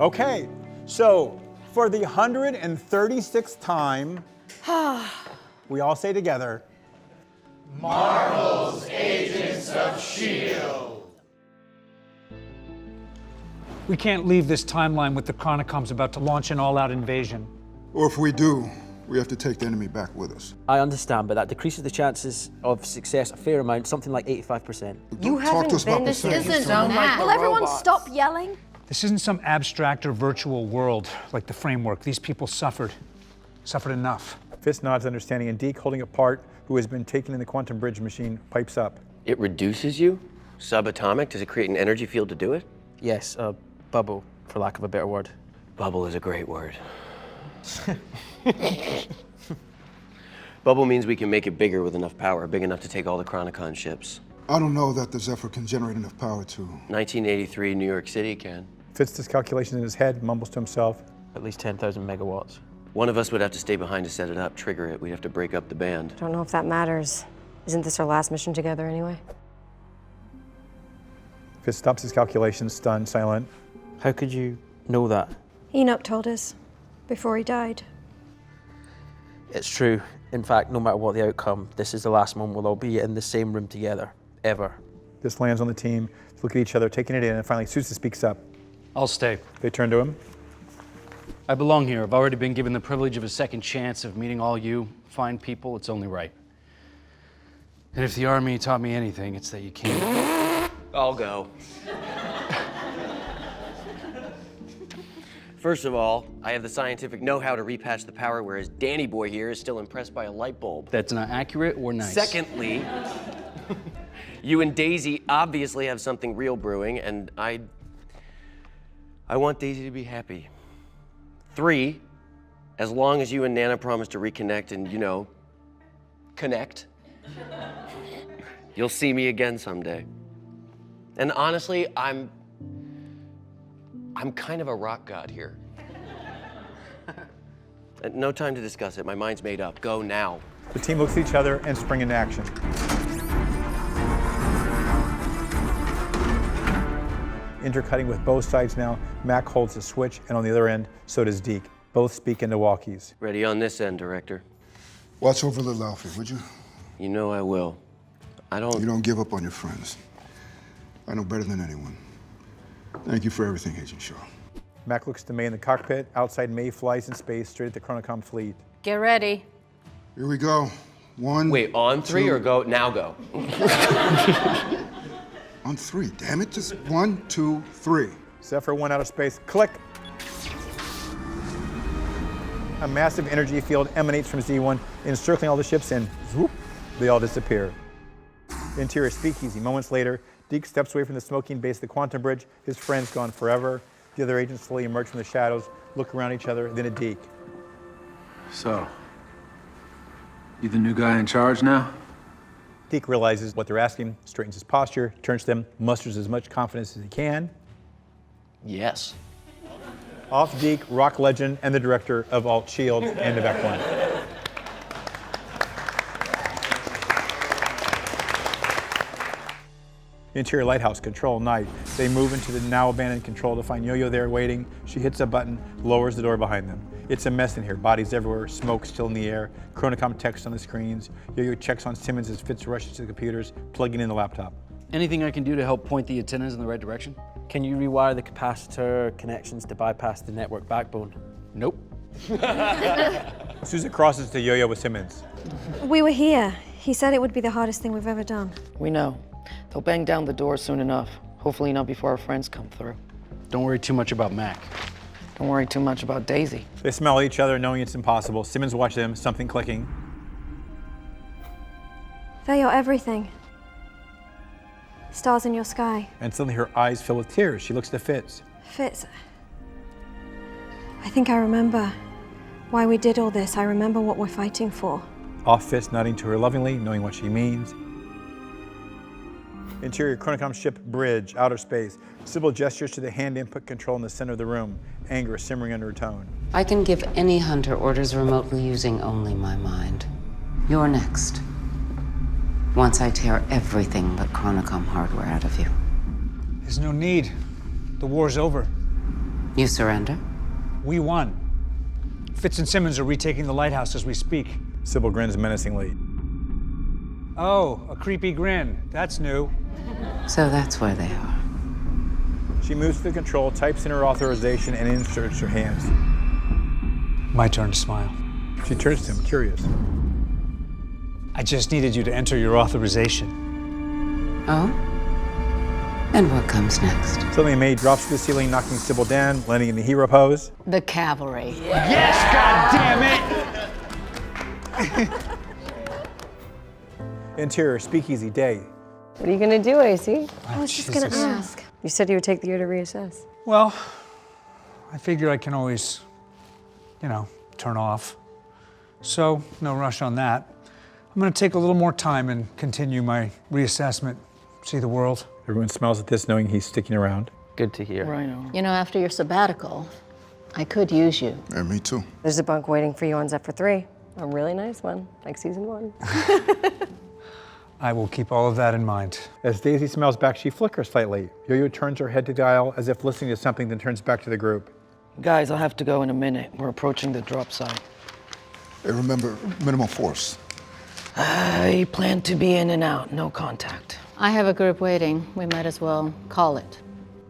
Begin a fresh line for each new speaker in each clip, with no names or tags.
Okay, so for the 136th time, we all say together,
Marvel's Agents of S.H.I.E.L.D.
We can't leave this timeline with the Chronicoms about to launch an all-out invasion.
Or if we do, we have to take the enemy back with us.
I understand, but that decreases the chances of success a fair amount, something like 85%.
Don't talk to us about
This
percentages.
isn't math.
Will everyone stop yelling?
This isn't some abstract or virtual world like the framework. These people suffered enough.
Fist nods understanding, and Deke, holding a part who has been taken in the quantum bridge machine, pipes up.
It reduces you? Subatomic? Does it create an energy field to do it?
Yes, a bubble, for lack of a better word.
Bubble is a great word. Bubble means we can make it bigger with enough power, big enough to take all the Chronicon ships.
I don't know that the Zephyr can generate enough power to.
1983, New York City can.
Fits his calculations in his head, mumbles to himself.
At least 10,000 megawatts.
One of us would have to stay behind to set it up, trigger it. We'd have to break up the band.
Don't know if that matters. Isn't this our last mission together anyway?
Fist stops his calculations, stunned, silent.
How could you know that?
Enoch told us before he died.
It's true. In fact, no matter what the outcome, this is the last one we'll all be in the same room together, ever.
This lands on the team, look at each other, taking it in, and finally Sousa speaks up.
I'll stay.
They turn to him.
I belong here. I've already been given the privilege of a second chance of meeting all you fine people. It's only right. And if the Army taught me anything, it's that you can't.
I'll go. First of all, I have the scientific know-how to repatch the power, whereas Danny boy here is still impressed by a light bulb.
That's not accurate or nice.
Secondly, you and Daisy obviously have something real brewing, and I want Daisy to be happy. 3, as long as you and Nana promise to reconnect and, you know, connect, you'll see me again someday. And honestly, I'm kind of a rock god here. No time to discuss it. My mind's made up. Go now.
The team looks at each other and spring into action. Intercutting with both sides now, Mac holds the switch, and on the other end, so does Deke. Both speak into walkies.
Ready on this end, Director.
Watch over little Alfie, would you?
You know I will.
You don't give up on your friends. I know better than anyone. Thank you for everything, Agent Shaw.
Mac looks to May in the cockpit. Outside, May flies in space straight at the Chronicom fleet.
Get ready.
Here we go. 1.
Wait, on 3 or go? Now go.
On 3, damn it. Just 1, 2, 3.
Zephyr 1 out of space. Click. A massive energy field emanates from Z1, encircling all the ships, and whoop, they all disappear. Interior speakeasy. Moments later, Deke steps away from the smoking base of the quantum bridge. His friend's gone forever. The other agents slowly emerge from the shadows, look around each other, then at Deke.
So, you the new guy in charge now?
Deke realizes what they're asking, straightens his posture, turns to them, musters as much confidence as he can.
Yes.
Off Deke, rock legend, and the director of Alt Shield, end of Act 1. Interior lighthouse, control, night. They move into the now abandoned control to find Yo-Yo there waiting. She hits a button, lowers the door behind them. It's a mess in here, bodies everywhere, smoke still in the air, Chronicom text on the screens. Yo-Yo checks on Simmons as Fitz rushes to the computers, plugging in the laptop.
Anything I can do to help point the antennas in the right direction?
Can you rewire the capacitor connections to bypass the network backbone?
Nope.
Sousa crosses to Yo-Yo with Simmons.
We were here. He said it would be the hardest thing we've ever done.
We know. They'll bang down the door soon enough. Hopefully not before our friends come through.
Don't worry too much about Mac.
Don't worry too much about Daisy.
They smell at each other, knowing it's impossible. Simmons watches them, something clicking.
They're your everything. Stars in your sky.
And suddenly her eyes fill with tears. She looks to Fitz.
Fitz, I think I remember why we did all this. I remember what we're fighting for.
Off Fitz nodding to her lovingly, knowing what she means. Interior Chronicom ship bridge, outer space. Sybil gestures to the hand input control in the center of the room, anger simmering under her tone.
I can give any hunter orders remotely using only my mind. You're next. Once I tear everything but Chronicom hardware out of you.
There's no need. The war's over. We're fighting for.
Interior Chronicom ship bridge, outer space. Sybil gestures to the hand input control in the center of the room, anger simmering under her tone.
There's no need. The war's over.
You surrender?
We won. Fitz and Simmons are retaking the lighthouse as we speak.
Sybil grins menacingly.
Oh, a creepy grin. That's new.
So that's where they are.
She moves to the control, types in her authorization, and inserts her hands.
My turn to smile.
She turns to him, curious.
I just needed you to enter your authorization.
Oh? And what comes next?
Suddenly, May drops to the ceiling, knocking Sybil down, landing in the hero pose.
The cavalry.
Yes, goddammit!
Interior, speakeasy, day.
What are you gonna do, AC?
I was just gonna ask.
You said you would take the year to reassess.
Well, I figure I can always, turn off. So, no rush on that. I'm gonna take a little more time and continue my reassessment, see the world.
Everyone smiles at this, knowing he's sticking around.
Good to hear.
Right on.
You know, after your sabbatical, I could use you.
And me too.
There's a bunk waiting for you on Zephyr 3. A really nice one, like season 1.
I will keep all of that in mind.
As Daisy smiles back, she flickers slightly. Yo-Yo turns her head to dial as if listening to something, then turns back to the group.
Guys, I'll have to go in a minute. We're approaching the drop site.
Hey, remember, minimal force.
I plan to be in and out, no contact.
I have a group waiting. We might as well call it.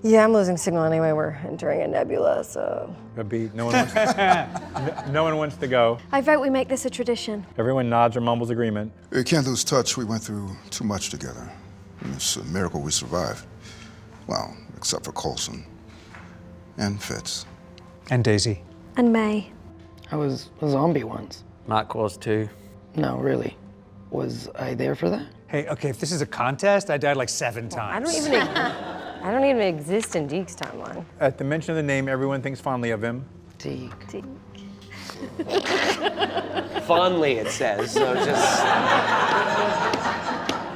Yeah, I'm losing signal anyway. We're entering a nebula, so.
A beat. No one wants no one wants to go.
I vote we make this a tradition.
Everyone nods or mumbles agreement.
You can't lose touch. We went through too much together. It's a miracle we survived. Well, except for Coulson. And Fitz.
And Daisy.
And May.
I was a zombie once.
Mac was too.
No, really. Was I there for that?
Hey, okay, if this is a contest, I died like 7 times.
I don't even exist in Deke's timeline.
At the mention of the name, everyone thinks fondly of him.
Deke.
Fondly, it says. So just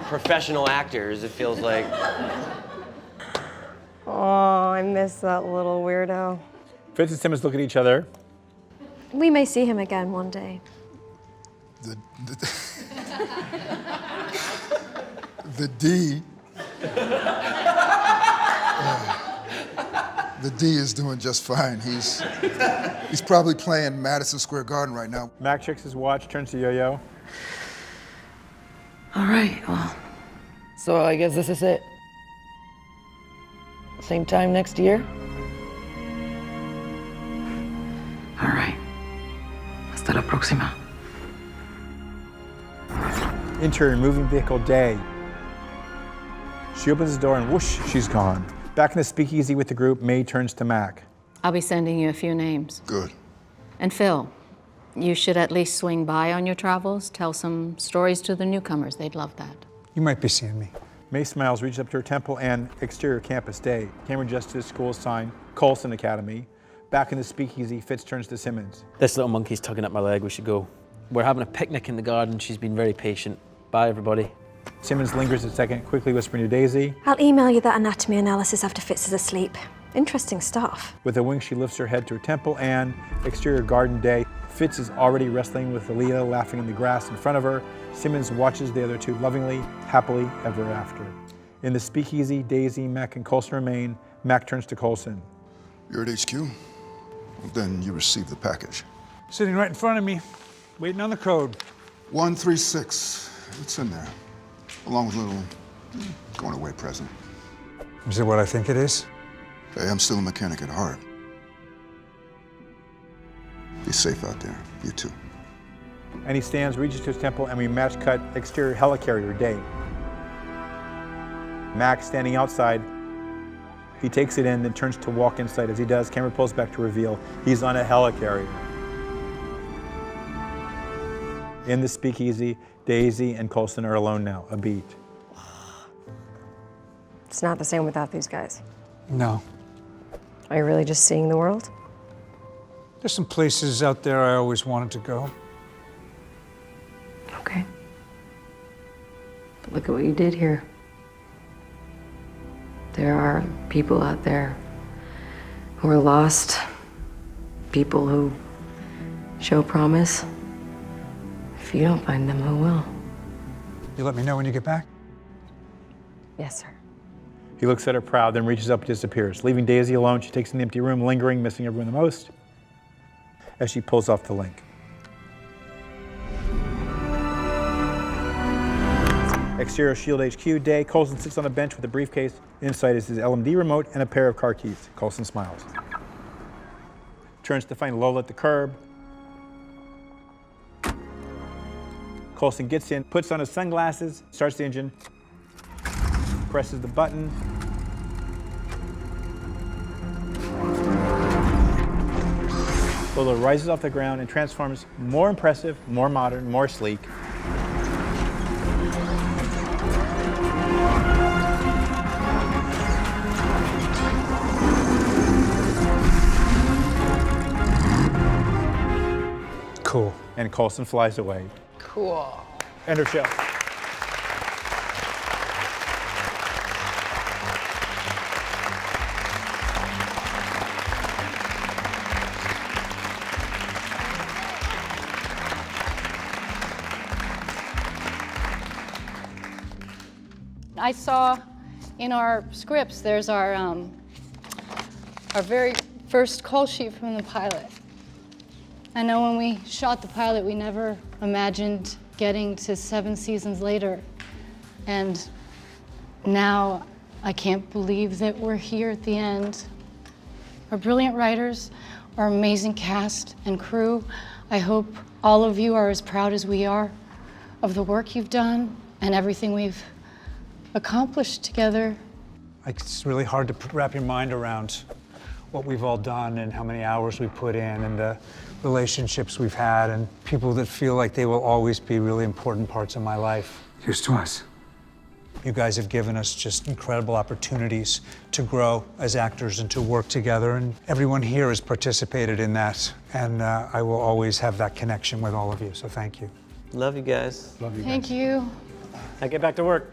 professional actors, it feels like.
Oh, I miss that little weirdo.
Fitz and Simmons look at each other.
We may see him again one day.
The D. The D is doing just fine. He's probably playing Madison Square Garden right now.
Mac checks his watch, turns to Yo-Yo.
All right, well, so I guess this is it. Same time next year? All right. Hasta la próxima.
Interior, moving vehicle, day. She opens the door and whoosh, she's gone. Back in the speakeasy with the group, May turns to Mac.
I'll be sending you a few names.
Good.
And Phil, you should at least swing by on your travels, tell some stories to the newcomers. They'd love that.
You might be seeing me.
May smiles, reaches up to her temple, and exterior campus, day. Camera adjusts to the school's sign, Coulson Academy. Back in the speakeasy, Fitz turns to Simmons.
This little monkey's tugging at my leg. We should go. We're having a picnic in the garden. She's been very patient. Bye, everybody.
Simmons lingers a second, quickly whispering to Daisy.
I'll email you that anatomy analysis after Fitz is asleep. Interesting stuff.
With a wink, she lifts her head to her temple, and exterior garden, day. Fitz is already wrestling with Aaliyah, laughing in the grass in front of her. Simmons watches the other two lovingly, happily ever after. In the speakeasy, Daisy, Mac, and Coulson remain. Mac turns to Coulson.
You're at HQ? Well, then you received the package.
Sitting right in front of me, waiting on the code.
136. It's in there. Along with a little going away present.
Is it what I think it is?
Hey, I'm still a mechanic at heart. Be safe out there. You too.
And he stands, reaches to his temple, and we match cut exterior helicarrier, day. Mac standing outside. He takes it in, then turns to walk inside. As he does, camera pulls back to reveal he's on a helicarrier. In the speakeasy, Daisy and Coulson are alone now, a beat.
It's not the same without these guys.
No.
Are you really just seeing the world?
There's some places out there I always wanted to go.
Okay. But look at what you did here. There are people out there who are lost, people who show promise. If you don't find them, who will?
You let me know when you get back?
Yes, sir.
He looks at her proud, then reaches up and disappears. Leaving Daisy alone, she takes in the empty room, lingering, missing everyone the most, as she pulls off the link. Exterior Shield HQ day. Coulson sits on a bench with a briefcase. Inside is his LMD remote and a pair of car keys. Coulson smiles. Turns to find Lola at the curb. Coulson gets in, puts on his sunglasses, starts the engine, presses the button. Lola rises off the ground and transforms more impressive, more modern, more sleek.
Cool.
And Coulson flies away.
Cool.
End of show.
I saw in our scripts, there's our very first call sheet from the pilot. I know when we shot the pilot, we never imagined getting to 7 seasons later. And now I can't believe that we're here at the end. Our brilliant writers, our amazing cast and crew, I hope all of you are as proud as we are of the work you've done and everything we've accomplished together.
It's really hard to wrap your mind around what we've all done and how many hours we put in and the relationships we've had and people that feel like they will always be really important parts of my life.
Here's to us.
You guys have given us just incredible opportunities to grow as actors and to work together, and everyone here has participated in that, and I will always have that connection with all of you, so thank you.
Love you guys.
Love you guys.
Thank you.
Now get back to work.